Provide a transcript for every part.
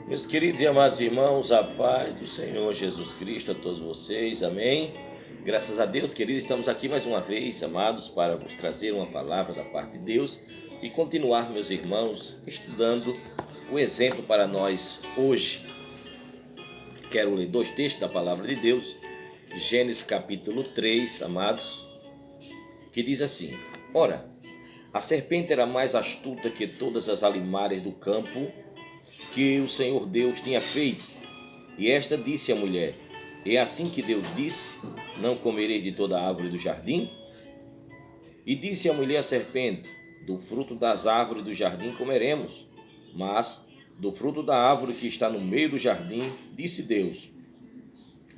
Meus queridos e amados irmãos, a paz do Senhor Jesus Cristo a todos vocês, amém? Graças a Deus, queridos, estamos aqui mais uma vez, amados, para vos trazer uma palavra da parte de Deus e continuar, meus irmãos, estudando o exemplo para nós hoje. Quero ler dois textos da palavra de Deus, Gênesis capítulo 3, amados, que diz assim: Ora, a serpente era mais astuta que todas as alimárias do campo que o Senhor Deus tinha feito. E esta disse à mulher: É assim que Deus disse: Não comereis de toda a árvore do jardim? E disse a mulher à serpente: Do fruto das árvores do jardim comeremos, mas do fruto da árvore que está no meio do jardim, disse Deus: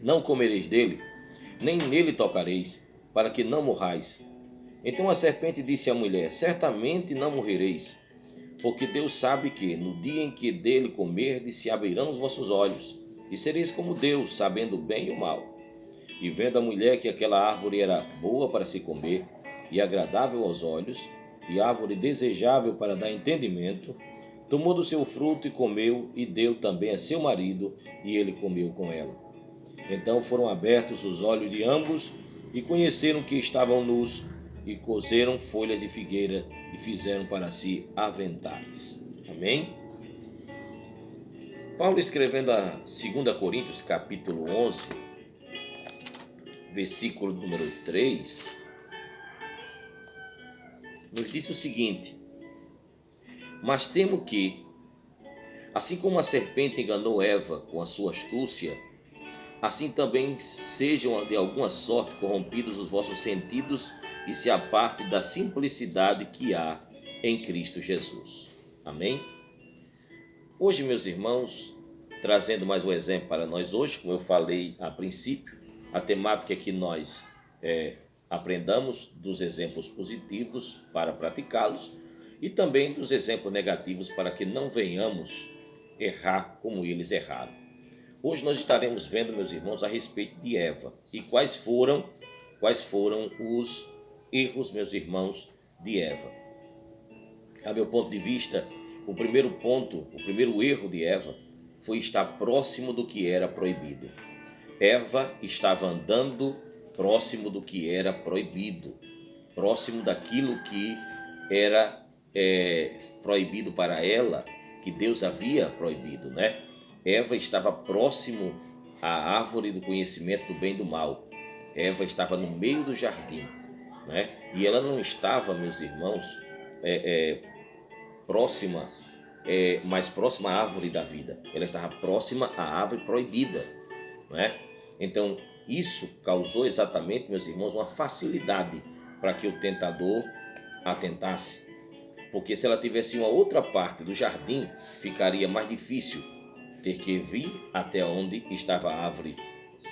Não comereis dele, nem nele tocareis, para que não morrais. Então a serpente disse à mulher: Certamente não morrereis, porque Deus sabe que, no dia em que dele comerdes, se abrirão os vossos olhos, e sereis como Deus, sabendo o bem e o mal. E vendo a mulher que aquela árvore era boa para se comer, e agradável aos olhos, e árvore desejável para dar entendimento, tomou do seu fruto e comeu, e deu também a seu marido, e ele comeu com ela. Então foram abertos os olhos de ambos, e conheceram que estavam nus, e coseram folhas de figueira e fizeram para si aventais. Amém? Paulo, escrevendo a 2 Coríntios capítulo 11, versículo número 3, nos diz o seguinte: Mas temo que, assim como a serpente enganou Eva com a sua astúcia, assim também sejam de alguma sorte corrompidos os vossos sentidos e se apartem da simplicidade que há em Cristo Jesus. Amém? Hoje, meus irmãos, trazendo mais um exemplo para nós hoje, como eu falei a princípio, a temática é que nós aprendamos dos exemplos positivos para praticá-los e também dos exemplos negativos para que não venhamos errar como eles erraram. Hoje nós estaremos vendo, meus irmãos, a respeito de Eva e quais foram os erros, meus irmãos, de Eva. A meu ponto de vista, o primeiro erro de Eva foi estar próximo do que era proibido. Eva estava andando próximo do que era proibido, próximo daquilo que era proibido para ela, que Deus havia proibido, né? Eva estava próximo à árvore do conhecimento do bem e do mal. Eva estava no meio do jardim, né? E ela não estava, meus irmãos, próxima, mais próxima à árvore da vida. Ela estava próxima à árvore proibida, né? Então, isso causou exatamente, meus irmãos, uma facilidade para que o tentador a tentasse. Porque se ela tivesse uma outra parte do jardim, ficaria mais difícil ter que vir até onde estava a árvore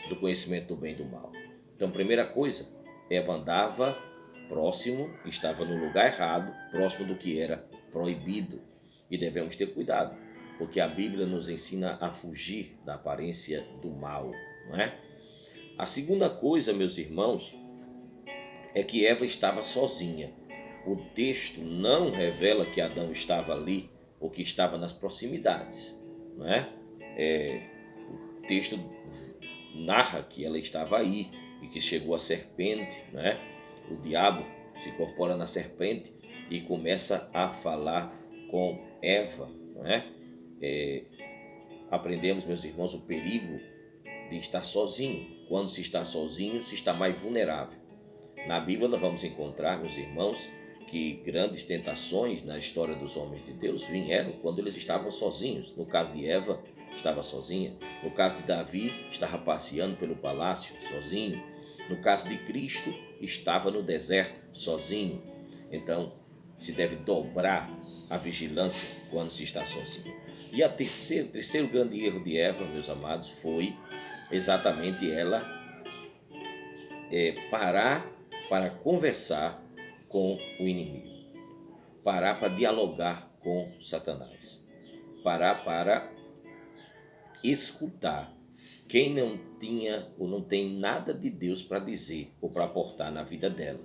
do conhecimento do bem e do mal. Então, primeira coisa, Eva andava próximo, estava no lugar errado, próximo do que era proibido. E devemos ter cuidado, porque a Bíblia nos ensina a fugir da aparência do mal, não é? A segunda coisa, meus irmãos, é que Eva estava sozinha. O texto não revela que Adão estava ali ou que estava nas proximidades, não é? O texto narra que ela estava aí e que chegou a serpente, né? O diabo se incorpora na serpente e começa a falar com Eva, né? Aprendemos, meus irmãos, o perigo de estar sozinho. Quando se está sozinho, se está mais vulnerável. Na Bíblia nós vamos encontrar, meus irmãos, que grandes tentações na história dos homens de Deus vieram quando eles estavam sozinhos. No caso de Eva, estava sozinha. No caso de Davi, estava passeando pelo palácio sozinho. No caso de Cristo, estava no deserto sozinho. Então, se deve dobrar a vigilância quando se está sozinho. E o terceiro grande erro de Eva, meus amados, foi exatamente ela parar para conversar com o inimigo, parar para dialogar com Satanás, parar para escutar quem não tinha ou não tem nada de Deus para dizer ou para aportar na vida dela,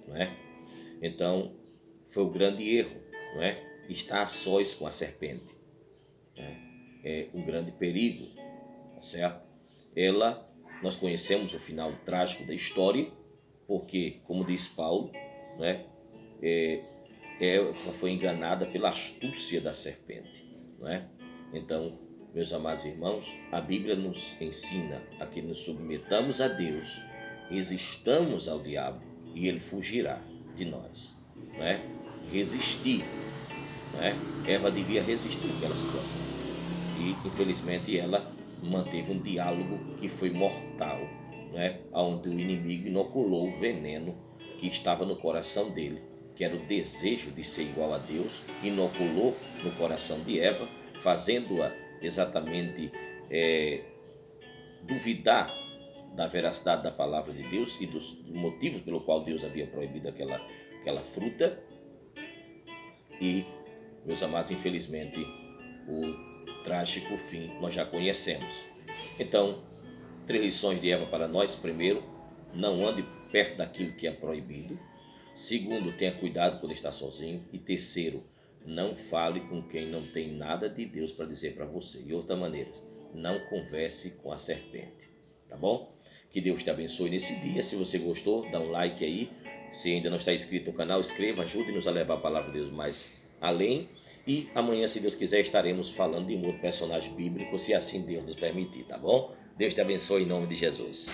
não é? Então, foi o grande erro, não é? Estar a sós com a serpente, né? o grande perigo, tá certo? Nós conhecemos o final trágico da história, porque, como diz Paulo, né, Eva foi enganada pela astúcia da serpente, não é? Então, meus amados irmãos, a Bíblia nos ensina a que nos submetamos a Deus, resistamos ao diabo e ele fugirá de nós, não é? Resistir, não é? Eva devia resistir àquela situação e, infelizmente, ela manteve um diálogo que foi mortal, não é? Onde o inimigo inoculou o veneno que estava no coração dele, que era o desejo de ser igual a Deus, inoculou no coração de Eva, fazendo-a exatamente duvidar da veracidade da palavra de Deus e dos motivos pelo qual Deus havia proibido aquela fruta. E, meus amados, infelizmente, o trágico fim nós já conhecemos. Então, 3 lições de Eva para nós. Primeiro, não ande perto daquilo que é proibido. Segundo, tenha cuidado quando está sozinho. E terceiro, não fale com quem não tem nada de Deus para dizer para você. E outra maneira, não converse com a serpente, tá bom? Que Deus te abençoe nesse dia. Se você gostou, dá um like aí. Se ainda não está inscrito no canal, inscreva, ajude-nos a levar a palavra de Deus mais além. E amanhã, se Deus quiser, estaremos falando de um outro personagem bíblico, se assim Deus nos permitir, tá bom? Deus te abençoe em nome de Jesus.